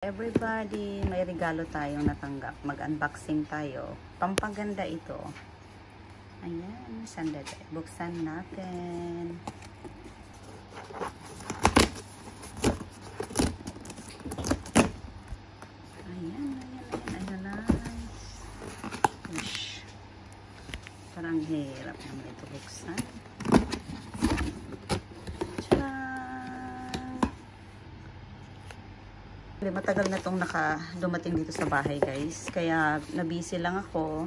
Everybody, may regalo tayong natanggap. Mag-unboxing tayo. Pampaganda ito. Ayan, sandali. Buksan natin. Ayan na. Ush. Parang hirap naman ito buksan. Matagal na itong dumating dito sa bahay, guys. Kaya nabisi lang ako.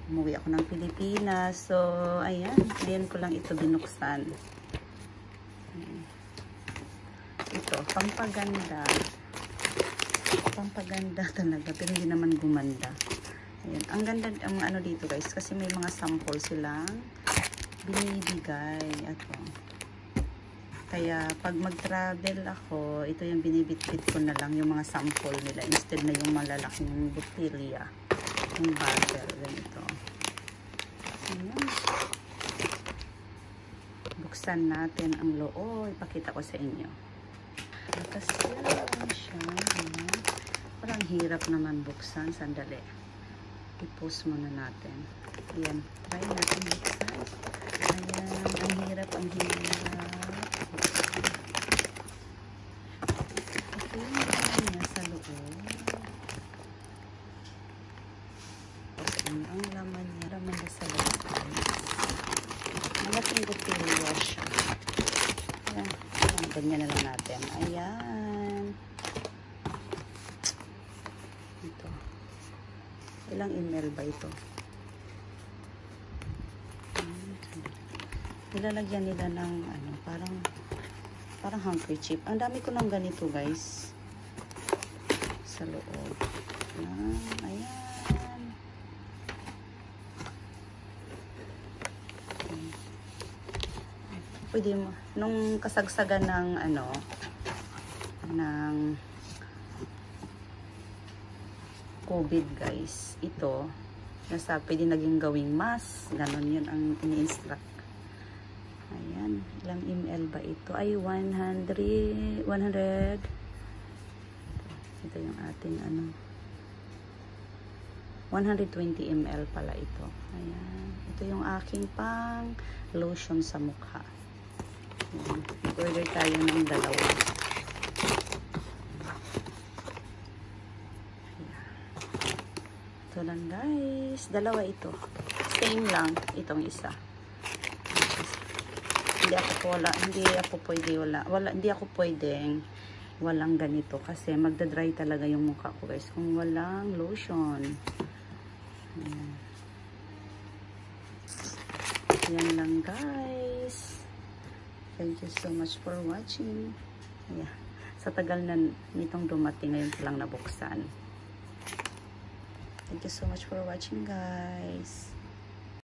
Umuwi ako ng Pilipinas. So, ayan. Ngayon ko lang ito binuksan. Ito, pampaganda. Pampaganda talaga. Pero hindi naman gumanda. Ayan. Ang ganda, ang ano dito, guys. Kasi may mga sample silang binibigay. Ito. Kaya, pag mag-travel ako, ito yung binibitbit ko na lang yung mga sample nila. Instead na yung malalaking botilya. Yung bottle. Ganito. Ayan. Buksan natin ang loob. Ipakita ko sa inyo. Kasi yan siya. Ayan. Parang hirap naman buksan. Sandali. I-post muna natin. Ayan. Try natin buksan. Ayan. Ang hirap. Ang hirap. Ang laman niya, laman na sa loob. Malaking botilya siya. Ayan, ganyan na lang natin. Ayan. Ito. Ilang ml ba ito? Nilalagyan nila ng ano, parang handkerchief. Ang dami ko ng ganito, guys. Sa loob. Ayan. Pwede mo, nung kasagsagan ng ano, ng COVID, guys, ito, pwede naging gawing mask, ganon yun ang ini-instruct. Ayan, ilang ml ba ito? Ay, 100, ito yung ating ano, 120 ml pala ito. Ayan, ito yung aking pang lotion sa mukha. Order tayo ng dalawa. Ito lang, guys. Dalawa ito. Same lang itong isa. Hindi ako pwedeng walang ganito kasi magda-dry talaga yung mukha ko, guys, kung walang lotion. Yan lang, guys. Thank you so much for watching. Yeah. Sa tagal na nitong dumating, ngayon ko lang nabuksan. Thank you so much for watching, guys.